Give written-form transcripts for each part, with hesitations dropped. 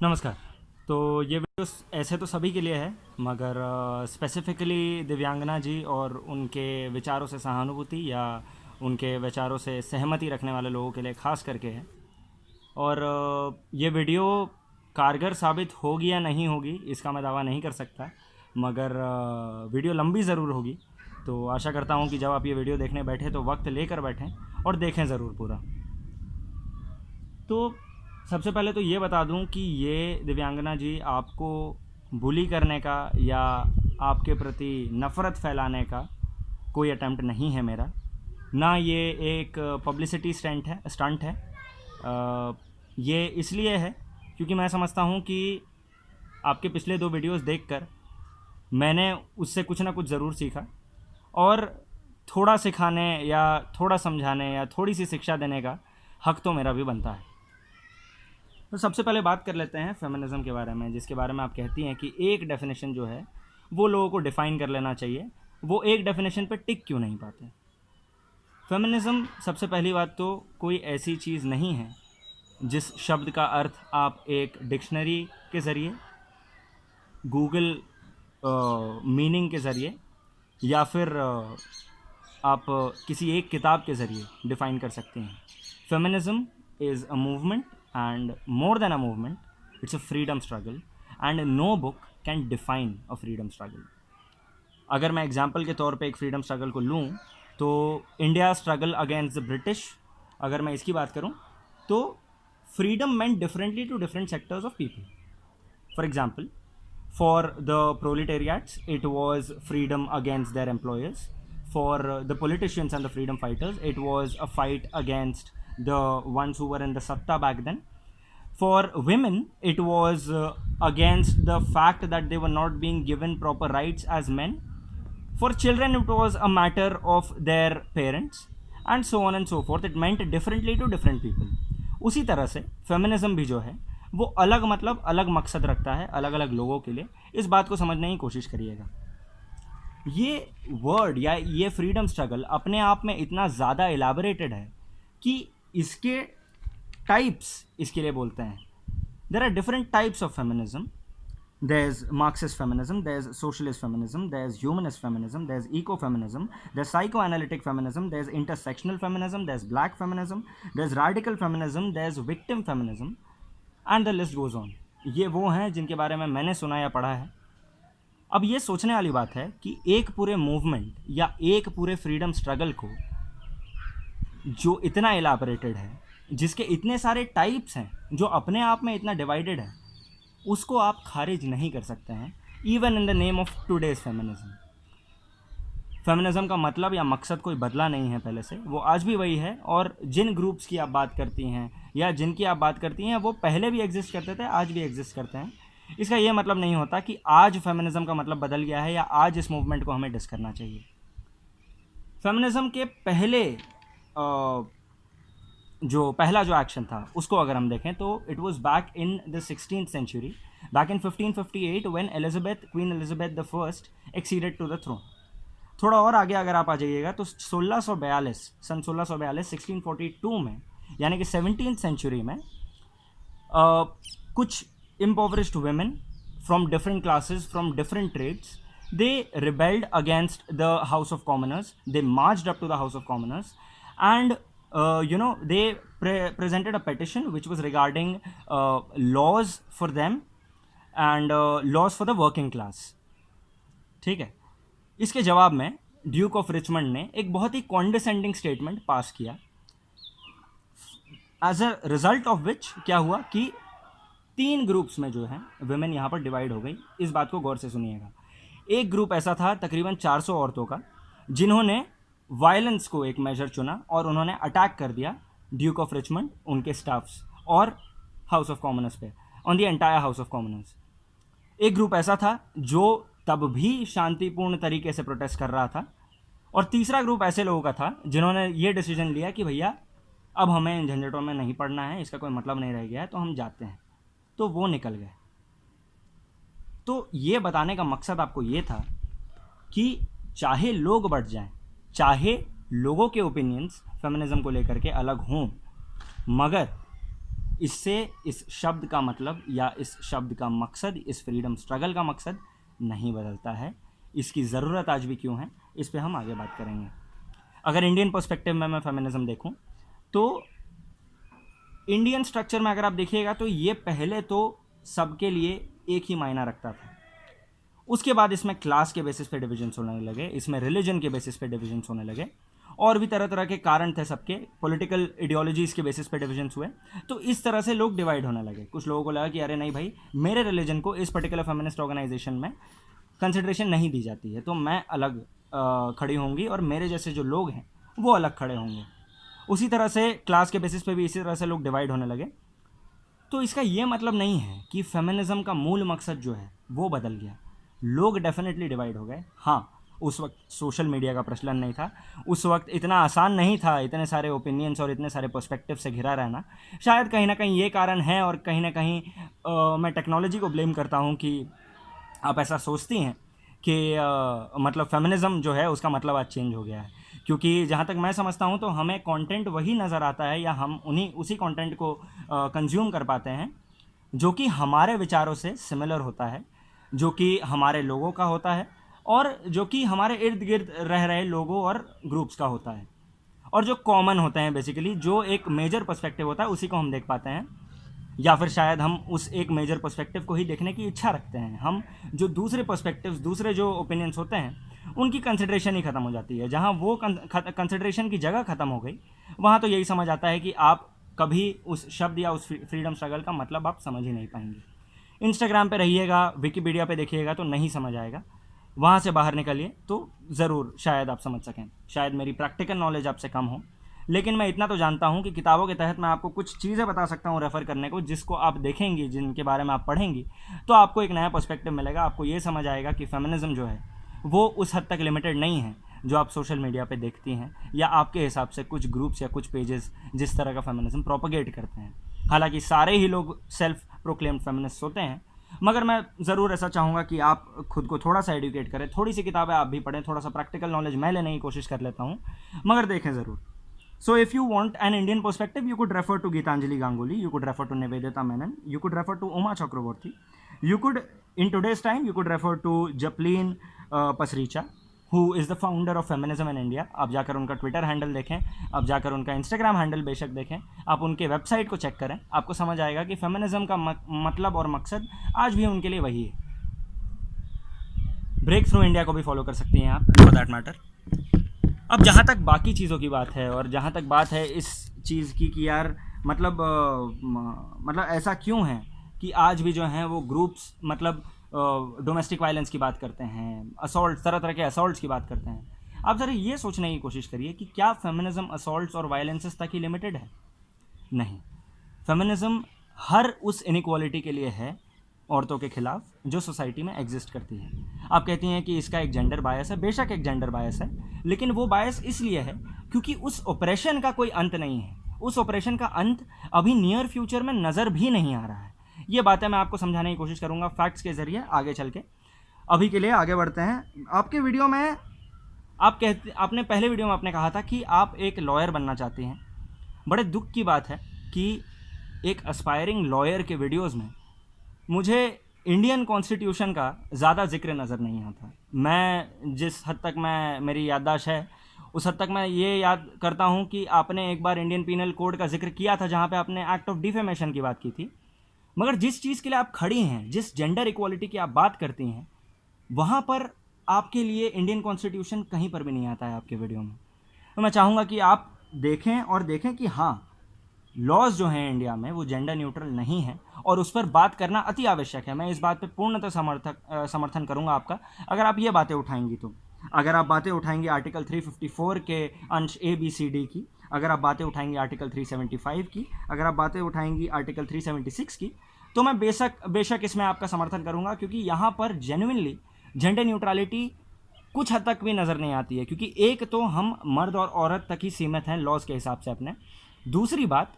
नमस्कार। तो ये वीडियो ऐसे तो सभी के लिए है, मगर स्पेसिफ़िकली दिव्यांगना जी और उनके विचारों से सहानुभूति या उनके विचारों से सहमति रखने वाले लोगों के लिए ख़ास करके है। और ये वीडियो कारगर साबित होगी या नहीं होगी इसका मैं दावा नहीं कर सकता, मगर वीडियो लंबी ज़रूर होगी। तो आशा करता हूँ कि जब आप ये वीडियो देखने बैठे तो वक्त लेकर बैठें और देखें ज़रूर पूरा। तो सबसे पहले तो ये बता दूं कि ये दिव्यांगना जी आपको बुली करने का या आपके प्रति नफ़रत फैलाने का कोई अटेम्प्ट नहीं है मेरा, ना ये एक पब्लिसिटी स्टंट है। ये इसलिए है क्योंकि मैं समझता हूँ कि आपके पिछले 2 वीडियोस देखकर मैंने उससे कुछ ना कुछ ज़रूर सीखा, और थोड़ा सिखाने या थोड़ा समझाने या थोड़ी सी शिक्षा देने का हक तो मेरा भी बनता है। तो सबसे पहले बात कर लेते हैं फेमिनिज़म के बारे में, जिसके बारे में आप कहती हैं कि एक डेफिनेशन जो है वो लोगों को डिफ़ाइन कर लेना चाहिए। वो एक डेफिनेशन पर टिक क्यों नहीं पाते? फेमिनिज़म, सबसे पहली बात तो, कोई ऐसी चीज़ नहीं है जिस शब्द का अर्थ आप एक डिक्शनरी के ज़रिए, गूगल मीनिंग के ज़रिए या फिर आप किसी एक किताब के ज़रिए डिफ़ाइन कर सकते हैं। Feminism is a movement, and more than a movement, it's a freedom struggle, and no book can define a freedom struggle. अगर मैं एग्जाम्पल के तौर पे एक फ्रीडम स्ट्रगल को लूँ तो India struggle against the British, अगर मैं इसकी बात करूँ तो freedom meant differently to different sectors of people. For example, for the proletariats it was freedom against their employers. For the politicians and the freedom fighters it was a fight against the ones who were in the satta back then. For women it was against the fact that they were not being given proper rights as men. For children it was a matter of their parents, and so on and so forth. It meant differently to different people. उसी तरह से feminism भी जो है वो अलग मतलब अलग मकसद रखता है अलग अलग लोगों के लिए। इस बात को समझने की कोशिश करिएगा। ये वर्ड या ये फ्रीडम स्ट्रगल अपने आप में इतना ज़्यादा एलाबोरेटेड है कि इसके टाइप्स इसके लिए बोलते हैं। There are different types of feminism. There's Marxist feminism, there's socialist feminism, there's humanist feminism, there's ecofeminism, there's psychoanalytic feminism, there's intersectional feminism, there's black feminism, there's radical feminism, there's victim feminism, and the list goes on. ये वो हैं जिनके बारे में मैंने सुना या पढ़ा है। अब ये सोचने वाली बात है कि एक पूरे मूवमेंट या एक पूरे फ्रीडम स्ट्रगल को जो इतना एलाबोरेटेड है, जिसके इतने सारे टाइप्स हैं, जो अपने आप में इतना डिवाइडेड है, उसको आप खारिज नहीं कर सकते हैं even in the name of today's feminism. Feminism का मतलब या मकसद कोई बदला नहीं है पहले से, वो आज भी वही है। और जिन ग्रुप्स की आप बात करती हैं या जिनकी आप बात करती हैं वो पहले भी एग्जिस्ट करते थे, आज भी एग्जिस्ट करते हैं। इसका ये मतलब नहीं होता कि आज फेमिनिज्म का मतलब बदल गया है या आज इस मूवमेंट को हमें डिस करना चाहिए। फेमिनिज्म के पहला जो एक्शन था उसको अगर हम देखें तो it was back in the 16th century, back in 1558 when Queen Elizabeth the first acceded to the throne. थोड़ा और आगे अगर आप आ जाइएगा तो 1642 1642 में, यानी कि 17th सेंचुरी में, कुछ impoverished women from different classes, from different trades, they rebelled against the House of Commoners. They marched up to the House of Commoners and they presented a petition which was regarding laws for them and laws for the working class. ठीक है। इसके जवाब में Duke of Richmond ने एक बहुत ही condescending statement pass किया, as a result of which क्या हुआ कि 3 ग्रुप्स में जो है वुमेन यहाँ पर डिवाइड हो गई। इस बात को गौर से सुनिएगा। एक ग्रुप ऐसा था तकरीबन 400 औरतों का, जिन्होंने वायलेंस को एक मेजर चुना और उन्होंने अटैक कर दिया ड्यूक ऑफ रिचमंड, उनके स्टाफ्स और हाउस ऑफ कॉमनर्स पे, on the entire house of commoners. एक ग्रुप ऐसा था जो तब भी शांतिपूर्ण तरीके से प्रोटेस्ट कर रहा था, और तीसरा ग्रुप ऐसे लोगों का था जिन्होंने ये डिसीजन लिया कि भैया अब हमें इन झंझटों में नहीं पड़ना है, इसका कोई मतलब नहीं रह गया है, तो हम जाते हैं। तो वो निकल गए। तो ये बताने का मकसद आपको ये था कि चाहे लोग बढ़ जाएं, चाहे लोगों के ओपिनियंस फेमिनिज्म को लेकर के अलग हों, मगर इससे इस शब्द का मतलब या इस शब्द का मकसद, इस फ्रीडम स्ट्रगल का मकसद नहीं बदलता है। इसकी ज़रूरत आज भी क्यों है, इस पे हम आगे बात करेंगे। अगर इंडियन पर्सपेक्टिव में मैं फेमिनिज्म देखूं तो इंडियन स्ट्रक्चर में अगर आप देखिएगा तो ये पहले तो सबके लिए एक ही मायना रखता था। उसके बाद इसमें क्लास के बेसिस पे डिविजन्स होने लगे, इसमें रिलीजन के बेसिस पे डिविजन्स होने लगे, और भी तरह तरह के कारण थे सबके, पॉलिटिकल आइडियोलॉजीज के बेसिस पे डिविजन्स हुए। तो इस तरह से लोग डिवाइड होने लगे। कुछ लोगों को लगा कि अरे नहीं भाई, मेरे रिलीजन को इस पर्टिकुलर फेमिनिस्ट ऑर्गेनाइजेशन में कंसिडरेशन नहीं दी जाती है, तो मैं अलग खड़ी होंगी और मेरे जैसे जो लोग हैं वो अलग खड़े होंगे। उसी तरह से क्लास के बेसिस पे भी इसी तरह से लोग डिवाइड होने लगे। तो इसका ये मतलब नहीं है कि फेमिनिज्म का मूल मकसद जो है वो बदल गया। लोग डेफिनेटली डिवाइड हो गए। हाँ, उस वक्त सोशल मीडिया का प्रचलन नहीं था, उस वक्त इतना आसान नहीं था इतने सारे ओपिनियंस और इतने सारे पर्सपेक्टिव से घिरा रहना। शायद कहीं ना कहीं ये कारण है, और कहीं ना कहीं मैं टेक्नोलॉजी को ब्लेम करता हूँ कि आप ऐसा सोचती हैं कि मतलब फेमिनिज्म जो है उसका मतलब आज चेंज हो गया है। क्योंकि जहाँ तक मैं समझता हूँ तो हमें कंटेंट वही नज़र आता है, या हम उसी कंटेंट को कंज्यूम कर पाते हैं जो कि हमारे विचारों से सिमिलर होता है, जो कि हमारे लोगों का होता है, और जो कि हमारे इर्द गिर्द रह रहे लोगों और ग्रुप्स का होता है, और जो कॉमन होते हैं बेसिकली, जो एक मेजर पर्सपेक्टिव होता है उसी को हम देख पाते हैं। या फिर शायद हम उस एक मेजर पर्सपेक्टिव को ही देखने की इच्छा रखते हैं। हम जो दूसरे पर्सपेक्टिव्स, दूसरे जो ओपिनियंस होते हैं उनकी कंसिडरेशन ही ख़त्म हो जाती है। जहाँ वो कंसिडरेशन की जगह ख़त्म हो गई, वहाँ तो यही समझ आता है कि आप कभी उस शब्द या उस फ्रीडम स्ट्रगल का मतलब आप समझ ही नहीं पाएंगे। इंस्टाग्राम पे रहिएगा, विकिपीडिया पे देखिएगा तो नहीं समझ आएगा। वहाँ से बाहर निकलिए तो ज़रूर शायद आप समझ सकें। शायद मेरी प्रैक्टिकल नॉलेज आपसे कम हो, लेकिन मैं इतना तो जानता हूँ कि किताबों के तहत मैं आपको कुछ चीज़ें बता सकता हूँ रेफ़र करने को, जिसको आप देखेंगी, जिनके बारे में आप पढ़ेंगी, तो आपको एक नया पर्सपेक्टिव मिलेगा। आपको ये समझ आएगा कि फेमिनिज्म जो है वो उस हद तक लिमिटेड नहीं है जो आप सोशल मीडिया पे देखती हैं, या आपके हिसाब से कुछ ग्रुप्स या कुछ पेजेस जिस तरह का फेमिनिज्म प्रोपोगेट करते हैं। हालांकि सारे ही लोग सेल्फ प्रोक्लेम्ड फेमिनिस्ट होते हैं, मगर मैं ज़रूर ऐसा चाहूँगा कि आप खुद को थोड़ा सा एडुकेट करें, थोड़ी सी किताबें आप भी पढ़ें, थोड़ा सा प्रैक्टिकल नॉलेज मैं लेने की कोशिश कर लेता हूँ, मगर देखें ज़रूर। So if you want an Indian perspective, you could refer to Geetanjali Ganguly, you could refer to Nivedita Menon, you could refer to Uma Chakraborty, you could, in today's time, you could refer to Japlin Pasricha, who is the founder of feminism in India. आप जाकर उनका Twitter handle देखें, आप जाकर उनका Instagram handle बेशक देखें, आप उनके वेबसाइट को चेक करें, आपको समझ आएगा कि फेमिनिज्म का मतलब और मकसद आज भी उनके लिए वही है। ब्रेक थ्रू इंडिया को भी फॉलो कर सकती हैं आप, फॉर दैट मैटर। अब जहाँ तक बाकी चीज़ों की बात है, और जहाँ तक बात है इस चीज़ की कि यार मतलब ऐसा क्यों है कि आज भी जो हैं वो ग्रुप्स मतलब डोमेस्टिक वायलेंस की बात करते हैं, असॉल्ट, तरह तरह के असॉल्ट्स की बात करते हैं। आप ज़रा ये सोचने की कोशिश करिए कि क्या फेमिनिज्म असॉल्ट्स और वायलेंसेस तक ही लिमिटेड है? नहीं, फेमिनिज्म हर उस इनइक्वालिटी के लिए है औरतों के खिलाफ जो सोसाइटी में एग्जिस्ट करती है। आप कहती हैं कि इसका एक जेंडर बायस है, बेशक एक जेंडर बायस है, लेकिन वो बायस इसलिए है क्योंकि उस ऑपरेशन का कोई अंत नहीं है। उस ऑपरेशन का अंत अभी नियर फ्यूचर में नज़र भी नहीं आ रहा है। ये बातें मैं आपको समझाने की कोशिश करूँगा फैक्ट्स के ज़रिए आगे चल के। अभी के लिए आगे बढ़ते हैं। आपके वीडियो में आपने पहले वीडियो में आपने कहा था कि आप एक लॉयर बनना चाहती हैं। बड़े दुख की बात है कि एक एस्पायरिंग लॉयर के वीडियोज़ में मुझे इंडियन कॉन्स्टिट्यूशन का ज़्यादा जिक्र नज़र नहीं आता। मैं जिस हद तक मेरी याददाश्त है उस हद तक मैं ये याद करता हूँ कि आपने एक बार इंडियन पीनल कोड का जिक्र किया था, जहाँ पे आपने एक्ट ऑफ डिफेमेशन की बात की थी। मगर जिस चीज़ के लिए आप खड़ी हैं, जिस जेंडर इक्वालिटी की आप बात करती हैं, वहाँ पर आपके लिए इंडियन कॉन्स्टिट्यूशन कहीं पर भी नहीं आता है आपके वीडियो में। तो मैं चाहूँगा कि आप देखें और देखें कि हाँ, लॉज जो हैं इंडिया में वो जेंडर न्यूट्रल नहीं है, और उस पर बात करना अति आवश्यक है। मैं इस बात पे पूर्णतः समर्थन करूंगा आपका, अगर आप ये बातें उठाएंगी तो। अगर आप बातें उठाएंगी आर्टिकल 354 के अंश ABCD की, अगर आप बातें उठाएंगी आर्टिकल 375 की, अगर आप बातें उठाएंगी आर्टिकल 376 की, तो मैं बेशक इसमें आपका समर्थन करूंगा, क्योंकि यहाँ पर जेन्युइनली जेंडर न्यूट्रलिटी कुछ हद तक भी नज़र नहीं आती है। क्योंकि एक तो हम मर्द और औरत तक ही सीमित हैं लॉज के हिसाब से अपने। दूसरी बात,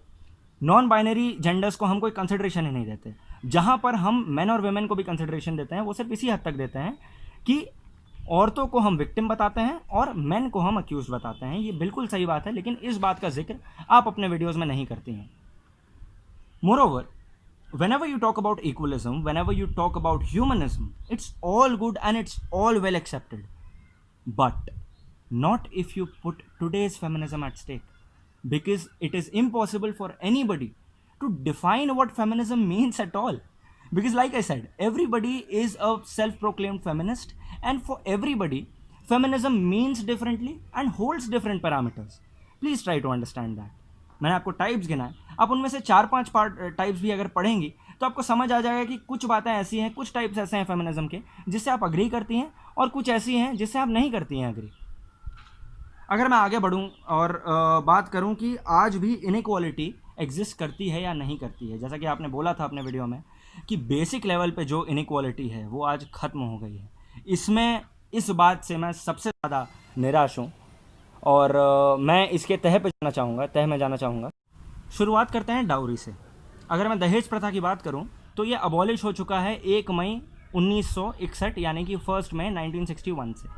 नॉन बाइनरी जेंडर्स को हम कोई कंसिडरेशन ही नहीं देते। जहाँ पर हम मेन और वेमेन को भी कंसिडरेशन देते हैं वो सिर्फ इसी हद तक देते हैं कि औरतों को हम विक्टिम बताते हैं और मेन को हम अक्यूज बताते हैं। ये बिल्कुल सही बात है, लेकिन इस बात का जिक्र आप अपने वीडियोज़ में नहीं करती हैं। Moreover, whenever you talk about equalism, whenever you talk about humanism, it's all good and it's all well accepted. But not if you put today's feminism at stake, because it is impossible for anybody to define what feminism means at all. Because, like I said, everybody is a self proclaimed feminist, and for everybody, feminism means differently and holds different parameters. Please try to understand that. मैंने आपको types गिनाए, आप उनमें से 4-5 types भी अगर पढ़ेंगी तो आपको समझ आ जाएगा कि कुछ बातें ऐसी हैं, कुछ टाइप्स ऐसे हैं फेमिनिज्म के जिससे आप अग्री करती हैं, और कुछ ऐसी हैं जिससे आप नहीं करती हैं अग्री. अगर मैं आगे बढ़ूं और बात करूं कि आज भी इनइक्वालिटी एग्जिस्ट करती है या नहीं करती है, जैसा कि आपने बोला था अपने वीडियो में कि बेसिक लेवल पे जो इनइक्वालिटी है वो आज ख़त्म हो गई है. इसमें इस बात से मैं सबसे ज़्यादा निराश हूँ और मैं इसके तह में जाना चाहूँगा. शुरुआत करते हैं डाउरी से. अगर मैं दहेज प्रथा की बात करूं तो ये अबॉलिश हो चुका है 1 मई 1961 यानी कि 1 मई 1961 से.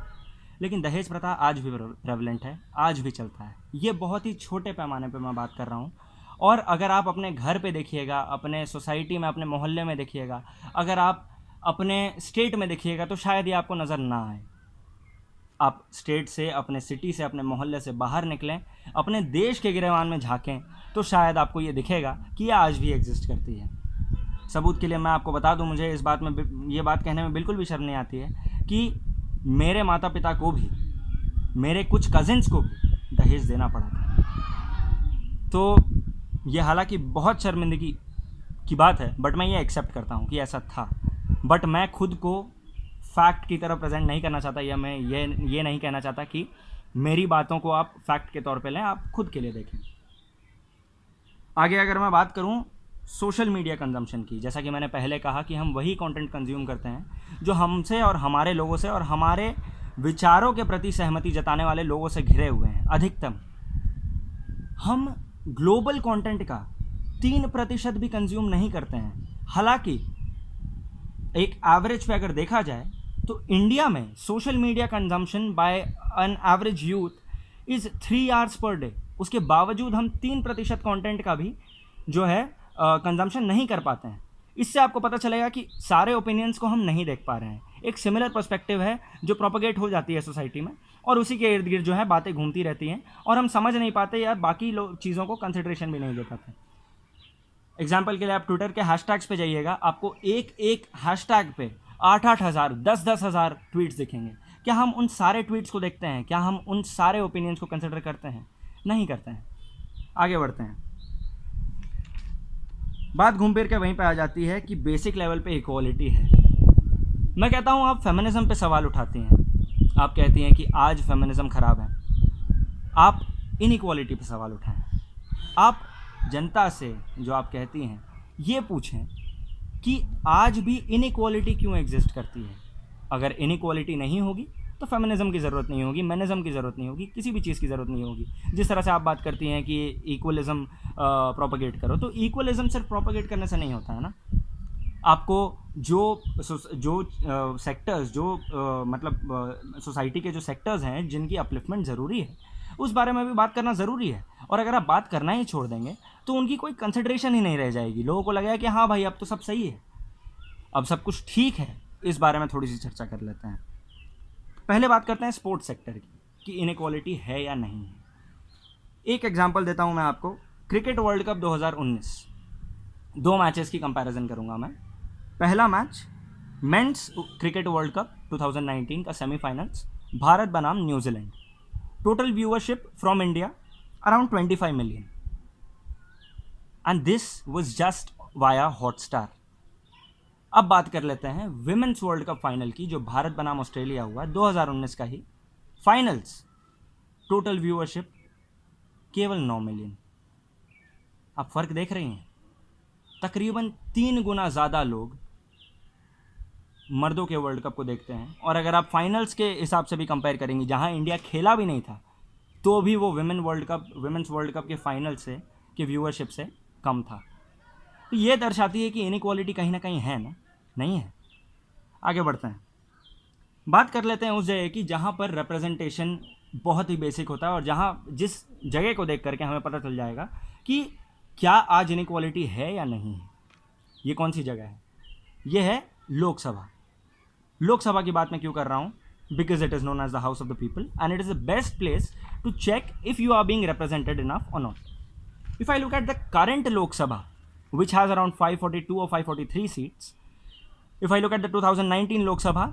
लेकिन दहेज प्रथा आज भी प्रेवलेंट है, आज भी चलता है. ये बहुत ही छोटे पैमाने पे मैं बात कर रहा हूँ. और अगर आप अपने घर पे देखिएगा, अपने सोसाइटी में, अपने मोहल्ले में देखिएगा, अगर आप अपने स्टेट में देखिएगा तो शायद ये आपको नज़र ना आए. आप स्टेट से, अपने सिटी से, अपने मोहल्ले से बाहर निकलें, अपने देश के गिरेबान में झांकें तो शायद आपको ये दिखेगा कि ये आज भी एग्जिस्ट करती है. सबूत के लिए मैं आपको बता दूं, मुझे इस बात में ये बात कहने में बिल्कुल भी शर्म नहीं आती है कि मेरे माता पिता को भी, मेरे कुछ कज़िन्स को भी दहेज देना पड़ा था. तो ये हालांकि बहुत शर्मिंदगी की बात है, बट मैं ये एक्सेप्ट करता हूँ कि ऐसा था. बट मैं खुद को फैक्ट की तरह प्रेजेंट नहीं करना चाहता, या मैं ये नहीं कहना चाहता कि मेरी बातों को आप फैक्ट के तौर पे लें, आप खुद के लिए देखें. आगे अगर मैं बात करूं सोशल मीडिया कंजम्पशन की, जैसा कि मैंने पहले कहा कि हम वही कंटेंट कंज्यूम करते हैं जो हमसे और हमारे लोगों से और हमारे विचारों के प्रति सहमति जताने वाले लोगों से घिरे हुए हैं. अधिकतम हम ग्लोबल कंटेंट का 3% भी कंज्यूम नहीं करते हैं. हालांकि एक एवरेज पे अगर देखा जाए तो इंडिया में social media consumption by an average youth is 3 hours per day. उसके बावजूद हम 3% कंटेंट का भी जो है कंजम्पशन नहीं कर पाते हैं. इससे आपको पता चलेगा कि सारे ओपिनियंस को हम नहीं देख पा रहे हैं. एक सिमिलर पर्सपेक्टिव है जो प्रोपगेट हो जाती है सोसाइटी में, और उसी के इर्द गिर्द जो है बातें घूमती रहती हैं और हम समझ नहीं पाते या बाकी चीज़ों को कंसिडरेशन भी नहीं दे पाते. एग्जाम्पल के लिए आप ट्विटर के हैशटैग्स पे जाइएगा, आपको एक हैशटैग पे 8-8 हज़ार, 10-10 हज़ार ट्वीट्स दिखेंगे. क्या हम उन सारे ट्वीट्स को देखते हैं? क्या हम उन सारे ओपिनियंस को कंसिडर करते हैं? नहीं करते हैं. आगे बढ़ते हैं. बात घूम फिर के वहीं पे आ जाती है कि बेसिक लेवल पे इक्वालिटी है. मैं कहता हूँ आप फेमिनिज्म पे सवाल उठाती हैं, आप कहती हैं कि आज फेमिनिज्म ख़राब है. आप इनइक्वालिटी पे सवाल उठाएं. आप जनता से, जो आप कहती हैं, ये पूछें कि आज भी इनइक्वालिटी क्यों एग्जिस्ट करती है. अगर इनइक्वालिटी नहीं होगी तो फेमिनिज्म की ज़रूरत नहीं होगी, मैनिज्म की ज़रूरत नहीं होगी, किसी भी चीज़ की ज़रूरत नहीं होगी. जिस तरह से आप बात करती हैं कि इक्वलिज्म प्रोपगेट करो, तो इक्वलिज्म सिर्फ प्रोपगेट करने से नहीं होता है ना. आपको जो सेक्टर्स, मतलब सोसाइटी के जो सेक्टर्स हैं जिनकी अपलिफ्टमेंट ज़रूरी है, उस बारे में भी बात करना ज़रूरी है. और अगर आप बात करना ही छोड़ देंगे तो उनकी कोई कंसिडरेशन ही नहीं रह जाएगी. लोगों को लगेगा कि हाँ भाई अब तो सब सही है, अब सब कुछ ठीक है. इस बारे में थोड़ी सी चर्चा कर लेते हैं. पहले बात करते हैं स्पोर्ट्स सेक्टर की कि इनइक्वालिटी है या नहीं है. एक एग्जांपल देता हूं मैं आपको. क्रिकेट वर्ल्ड कप 2019, 2 मैचेस की कंपैरिजन करूंगा मैं. पहला match men's cricket world cup 2019 का सेमीफाइनल्स, भारत बनाम New Zealand. Total viewership from India around 25 million, and this was just via Hotstar. अब बात कर लेते हैं विमेंस वर्ल्ड कप फाइनल की, जो भारत बनाम ऑस्ट्रेलिया हुआ 2019 का ही फाइनल्स. टोटल व्यूअरशिप केवल 9 मिलियन. आप फर्क देख रहे हैं. तकरीबन 3 गुना ज़्यादा लोग मर्दों के वर्ल्ड कप को देखते हैं. और अगर आप फाइनल्स के हिसाब से भी कंपेयर करेंगे, जहां इंडिया खेला भी नहीं था, तो भी वो विमेंस वर्ल्ड कप के फाइनल से के व्यूअरशिप से कम था. तो ये दर्शाती है कि इनइक्वालिटी कहीं ना कहीं है ना, नहीं है. आगे बढ़ते हैं. बात कर लेते हैं उस जगह की जहाँ पर रिप्रेजेंटेशन बहुत ही बेसिक होता है, और जहाँ जिस जगह को देख करके हमें पता चल जाएगा कि क्या आज इनइक्वालिटी है या नहीं है? ये कौन सी जगह है? ये है लोकसभा। लोकसभा की बात मैं क्यों कर रहा हूँ? Because it is known as the house of the people and it is the best place to check if you are being represented enough or not. If I look at the current Lok Sabha, which has around 542 or 543 seats, if I look at the 2019 Lok Sabha,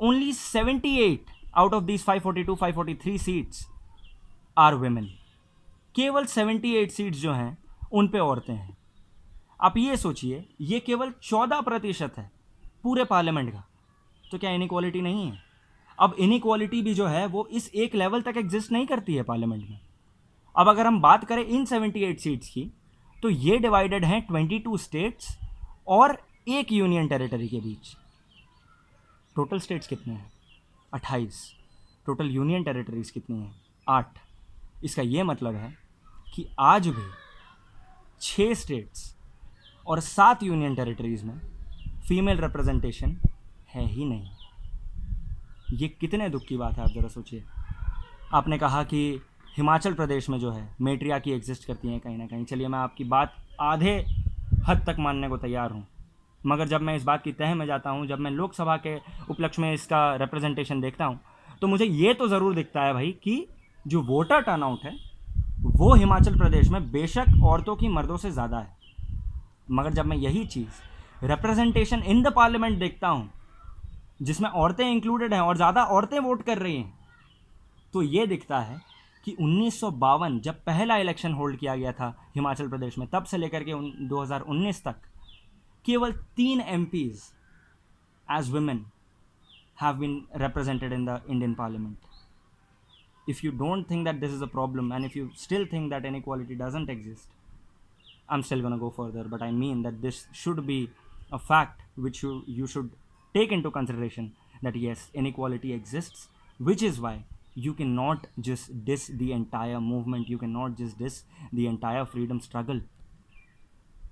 only 78 out of these 542, 543 seats are women. केवल 78 seats जो हैं उन पे औरतें हैं। आप ये सोचिए, ये केवल 14% है पूरे पार्लियामेंट का। तो क्या इनइक्वालिटी नहीं है? अब इनइक्वालिटी भी जो है वो इस एक लेवल तक एग्जिस्ट नहीं करती है पार्लियामेंट में। अब अगर हम बात करें इन 78 सीट्स की, तो ये डिवाइडेड हैं 22 स्टेट्स और एक यूनियन टेरिटरी के बीच। टोटल स्टेट्स कितने हैं? 28। टोटल यूनियन टेरिटरीज कितनी हैं? 8। इसका ये मतलब है कि आज भी 6 स्टेट्स और 7 यूनियन टेरिटरीज में फीमेल रिप्रेजेंटेशन है ही नहीं। ये कितने दुख की बात है, आप ज़रा सोचिए। आपने कहा कि हिमाचल प्रदेश में जो है मेट्रियार्की एग्जिस्ट करती हैं कहीं ना कहीं। चलिए, मैं आपकी बात आधे हद तक मानने को तैयार हूँ, मगर जब मैं इस बात की तह में जाता हूँ, जब मैं लोकसभा के उपलक्ष्य में इसका रिप्रेजेंटेशन देखता हूँ, तो मुझे ये तो ज़रूर दिखता है भाई कि जो वोटर टर्नआउट है वो हिमाचल प्रदेश में बेशक औरतों की मर्दों से ज़्यादा है, मगर जब मैं यही चीज़ रिप्रेजेंटेशन इन द पार्लियामेंट देखता हूँ जिसमें औरतें इंक्लूडेड हैं और ज़्यादा औरतें वोट कर रही हैं, तो ये दिखता है कि 1952 जब पहला इलेक्शन होल्ड किया गया था हिमाचल प्रदेश में, तब से लेकर के 2019 तक केवल 3 MPs as women have been represented in the Indian parliament. If you don't think that this is a problem, and if you still think that inequality doesn't exist, I'm still going to go further, but I mean that this should be a fact which you should take into consideration, that yes, inequality exists, which is why you cannot just diss the entire movement, you cannot just diss the entire freedom struggle.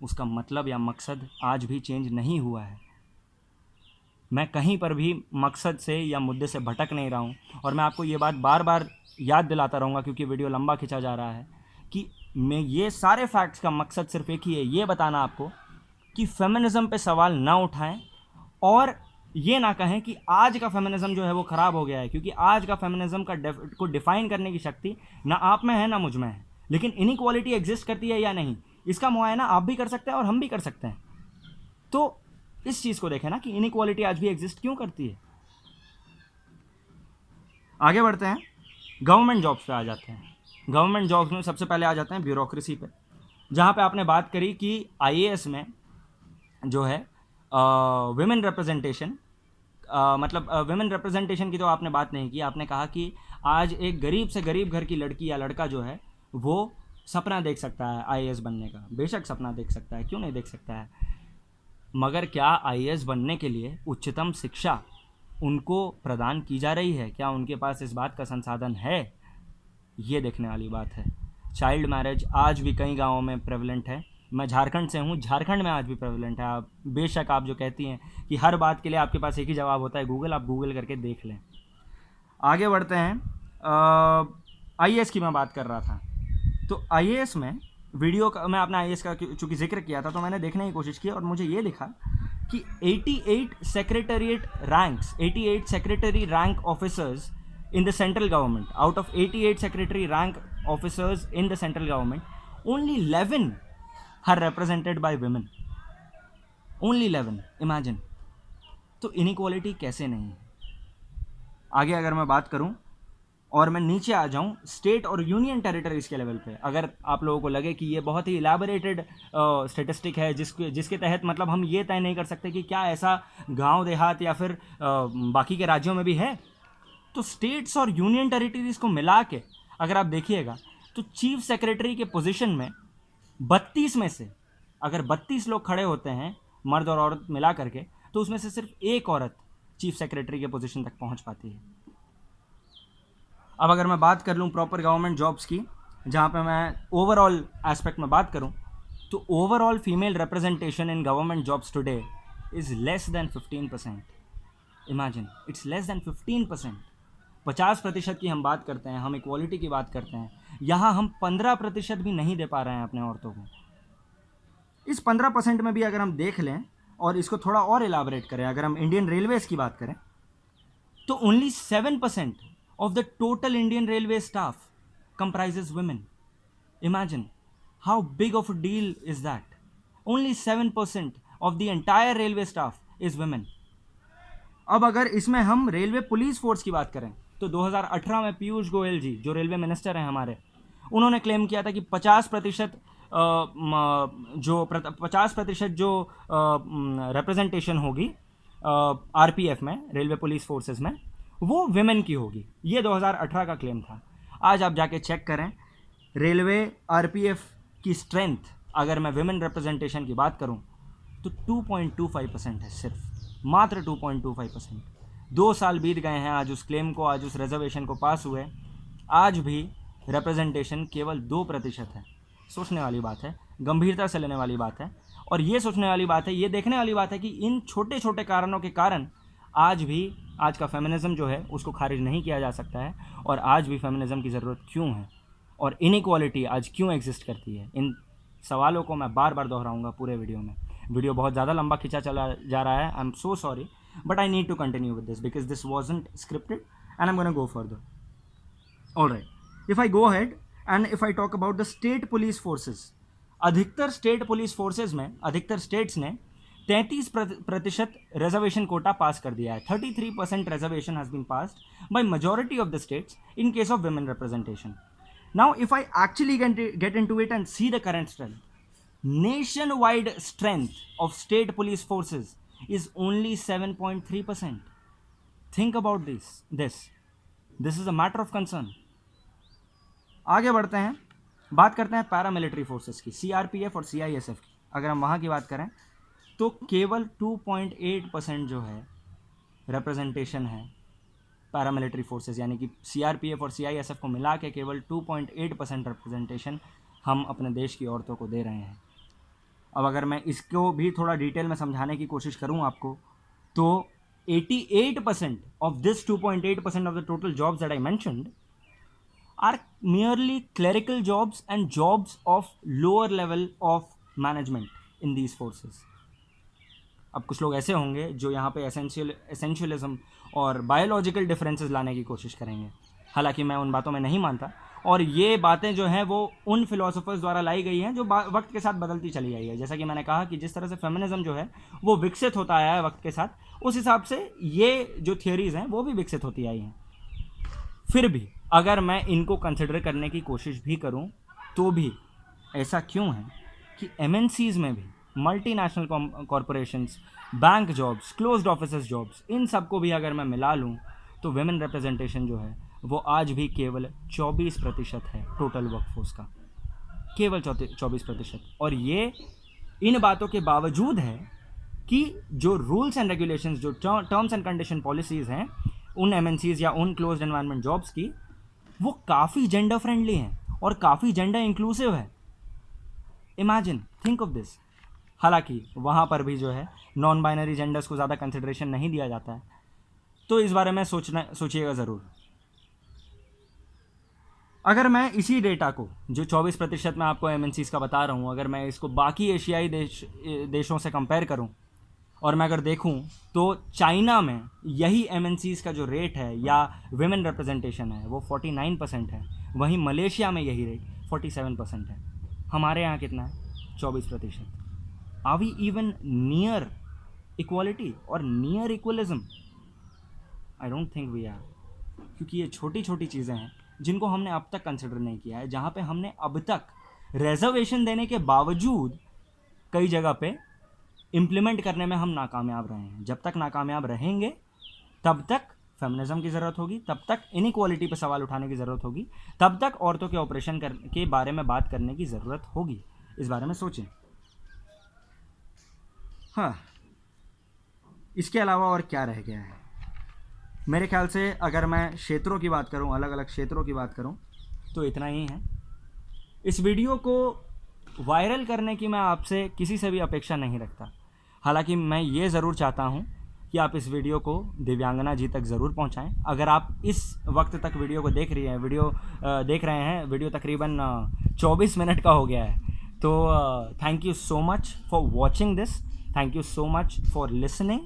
उसका मतलब या मकसद आज भी change नहीं हुआ है. मैं कहीं पर भी मकसद से या मुद्दे से भटक नहीं रहा हूँ, और मैं आपको ये बात बार बार याद दिलाता रहूँगा क्योंकि वीडियो लंबा खिंचा जा रहा है कि मैं ये सारे फैक्ट्स का मकसद सिर्फ एक ही है, ये बताना आपको कि फेमिनिज़म पे सवाल ना उठाएं और ये ना कहें कि आज का फेमिनिज़म जो है वो ख़राब हो गया है, क्योंकि आज का फेमिनिज़म को डिफ़ाइन करने की शक्ति ना आप में है ना मुझ में है. लेकिन इनइक्वालिटी एग्जिस्ट करती है या नहीं, इसका मुआयना आप भी कर सकते हैं और हम भी कर सकते हैं. तो इस चीज़ को देखें ना कि इनइक्वालिटी आज भी एग्जिस्ट क्यों करती है. आगे बढ़ते हैं, गवर्नमेंट जॉब्स पे आ जाते हैं. गवर्नमेंट जॉब्स में सबसे पहले आ जाते हैं ब्यूरोक्रेसी पे, जहाँ पे आपने बात करी कि आईएएस में जो है विमेन रिप्रेजेंटेशन, मतलब विमेन रिप्रेजेंटेशन की तो आपने बात नहीं की. आपने कहा कि आज एक गरीब से गरीब घर की लड़की या लड़का जो है वो सपना देख सकता है आईएएस बनने का. बेशक सपना देख सकता है, क्यों नहीं देख सकता है, मगर क्या आईएएस बनने के लिए उच्चतम शिक्षा उनको प्रदान की जा रही है? क्या उनके पास इस बात का संसाधन है? ये देखने वाली बात है. चाइल्ड मैरिज आज भी कई गांवों में प्रेवलेंट है. मैं झारखंड से हूँ, झारखंड में आज भी प्रेवलेंट है. आप बेशक आप जो कहती हैं कि हर बात के लिए आपके पास एक ही जवाब होता है गूगल, आप गूगल करके देख लें. आगे बढ़ते हैं. आईएएस की मैं बात कर रहा था, तो आईएएस में वीडियो का मैं अपना आईएएस का चूँकि जिक्र किया था तो मैंने देखने की कोशिश की और मुझे ये दिखा कि 88 secretariat ranks, 88 secretary rank officers in the central government, out of 88 secretary rank officers in the central government, only 11 are represented by women. Only 11. Imagine. तो inequality कैसे नहीं है. आगे अगर मैं बात करूं और मैं नीचे आ जाऊं स्टेट और यूनियन टेरिटरीज के लेवल पे, अगर आप लोगों को लगे कि ये बहुत ही इलेबोरेटेड स्टेटिस्टिक है जिसके तहत मतलब हम ये तय नहीं कर सकते कि क्या ऐसा गांव देहात या फिर बाकी के राज्यों में भी है, तो स्टेट्स और यूनियन टेरिटरीज को मिला के अगर आप देखिएगा तो चीफ सेक्रेटरी के पोजीशन में 32 में से अगर 32 लोग खड़े होते हैं मर्द और औरत मिला करके, तो उसमें से सिर्फ एक औरत चीफ सेक्रेटरी के पोजीशन तक पहुंच पाती है. अब अगर मैं बात कर लूं प्रॉपर गवर्नमेंट जॉब्स की, जहां पे मैं ओवरऑल एस्पेक्ट में बात करूं, तो overall female representation in government jobs today is less than 15%. Imagine, it's less than 15%. 50% की हम बात करते हैं, हम इक्वालिटी की बात करते हैं, यहाँ हम 15% भी नहीं दे पा रहे हैं अपने औरतों को। इस 15% में भी अगर हम देख लें और इसको थोड़ा और इलाबरेट करें, अगर हम इंडियन रेलवेज की बात करें तो only 7% of the total Indian railway staff comprises women. Imagine how big of a deal is that. Only 7% of the entire railway staff is women. अब अगर इसमें हम रेलवे पुलिस फोर्स की बात करें तो 2018 में पीयूष गोयल जी, जो रेलवे मिनिस्टर हैं हमारे, उन्होंने क्लेम किया था कि 50% जो रिप्रेजेंटेशन होगी आरपीएफ में, रेलवे पुलिस फोर्सेस में, वो विमेन की होगी। ये 2018 का क्लेम था। आज आप जाके चेक करें रेलवे आरपीएफ की स्ट्रेंथ, अगर मैं विमेन रिप्रेजेंटेशन की बात करूं तो 2.25% है, सिर्फ मात्र 2.25%। 2 साल बीत गए हैं आज उस क्लेम को, आज उस रिजर्वेशन को पास हुए, आज भी रिप्रेजेंटेशन केवल 2% है। सोचने वाली बात है, गंभीरता से लेने वाली बात है, और ये सोचने वाली बात है, ये देखने वाली बात है कि इन छोटे छोटे कारणों के कारण आज भी आज का फेमिनिज्म जो है उसको खारिज नहीं किया जा सकता है, और आज भी फेमिनिज्म की ज़रूरत क्यों है और इनइक्वालिटी आज क्यों एग्जिस्ट करती है। इन सवालों को मैं बार बार दोहराऊंगा पूरे वीडियो में। वीडियो बहुत ज़्यादा लंबा खींचा चला जा रहा है, I am so sorry, but I need to continue with this because this wasn't scripted and I am gonna go further. Alright, if I go ahead and if I talk about the state police forces, अधिकतर state police forces में अधिकतर states ने 33% reservation quota पास कर दिया है। 33% reservation has been passed by majority of the states in case of women representation. Now if I actually get into it and see the current strength, nationwide strength of state police forces is only 7.3%. Think about this is a matter of concern. आगे बढ़ते हैं, बात करते हैं paramilitary forces की, CRPF और CISF की। अगर हम वहाँ की बात करें तो केवल 2.8% जो है रिप्रेजेंटेशन है पैरामिलिट्री फोर्सेस, यानी कि सीआरपीएफ और सीआईएसएफ को मिला के केवल 2.8% रिप्रेजेंटेशन हम अपने देश की औरतों को दे रहे हैं। अब अगर मैं इसको भी थोड़ा डिटेल में समझाने की कोशिश करूं आपको, तो 88% of this 2.8% of the total jobs that I mentioned are merely clerical jobs and jobs of lower level of management in these forces. अब कुछ लोग ऐसे होंगे जो यहाँ पे एसेंशियलिज्म और बायोलॉजिकल डिफरेंसेस लाने की कोशिश करेंगे, हालांकि मैं उन बातों में नहीं मानता, और ये बातें जो हैं वो उन फिलोसोफर्स द्वारा लाई गई हैं जो वक्त के साथ बदलती चली आई है। जैसा कि मैंने कहा कि जिस तरह से फेमिनिज्म जो है वो विकसित होता आया है वक्त के साथ, उस हिसाब से ये जो थियोरीज़ हैं वो भी विकसित होती आई हैं। फिर भी अगर मैं इनको कंसिडर करने की कोशिश भी करूं तो भी ऐसा क्यों है कि एमएनसीज़ में भी, multinational corporations, bank jobs, closed offices jobs, इन सबको भी अगर मैं मिला लूं तो वेमेन रिप्रेजेंटेशन जो है वो आज भी केवल 24% है टोटल वर्कफोर्स का, केवल 24%। और ये इन बातों के बावजूद है कि जो रूल्स एंड रेगुलेशंस, जो टर्म्स एंड कंडीशन पॉलिसीज़ हैं उन एमएनसीज़ या उन क्लोज्ड एनवायरनमेंट जॉब्स की, वो काफ़ी जेंडर फ्रेंडली हैं और काफ़ी जेंडर इंक्लूसिव है। Imagine, think of this. हालांकि वहाँ पर भी जो है नॉन बाइनरी जेंडर्स को ज़्यादा कंसिडरेशन नहीं दिया जाता है, तो इस बारे में सोचिएगा ज़रूर। अगर मैं इसी डेटा को, जो 24% मैं आपको एमएनसीज़ का बता रहा हूँ, अगर मैं इसको बाकी एशियाई देशों से कंपेयर करूँ और मैं अगर देखूं तो चाइना में यही एमएनसीज़ का जो रेट है या विमेन रिप्रेजेंटेशन है वो 49% है, वहीं मलेशिया में यही रेट 47% है। हमारे यहाँ कितना है? 24%। Are we even near equality और near equalism? I don't think we are, क्योंकि ये छोटी छोटी चीज़ें हैं जिनको हमने अब तक कंसिडर नहीं किया है, जहाँ पे हमने अब तक रिजर्वेशन देने के बावजूद कई जगह पे इम्प्लीमेंट करने में हम नाकामयाब रहे हैं। जब तक नाकामयाब रहेंगे तब तक फेमिनिज्म की ज़रूरत होगी, तब तक इनइक्वालिटी पर सवाल उठाने की ज़रूरत होगी, तब तक औरतों के ऑपरेशन के बारे में बात करने की ज़रूरत होगी। इस बारे में सोचें। हाँ, इसके अलावा और क्या रह गया है? मेरे ख्याल से अगर मैं क्षेत्रों की बात करूं, अलग अलग क्षेत्रों की बात करूं, तो इतना ही है। इस वीडियो को वायरल करने की मैं आपसे किसी से भी अपेक्षा नहीं रखता। हालांकि मैं ये ज़रूर चाहता हूं कि आप इस वीडियो को दिव्यांगना जी तक ज़रूर पहुंचाएं। अगर आप इस वक्त तक वीडियो को देख रहे हैं, वीडियो तकरीबन 24 मिनट का हो गया है। तो thank you so much for watching this, thank you so much for listening.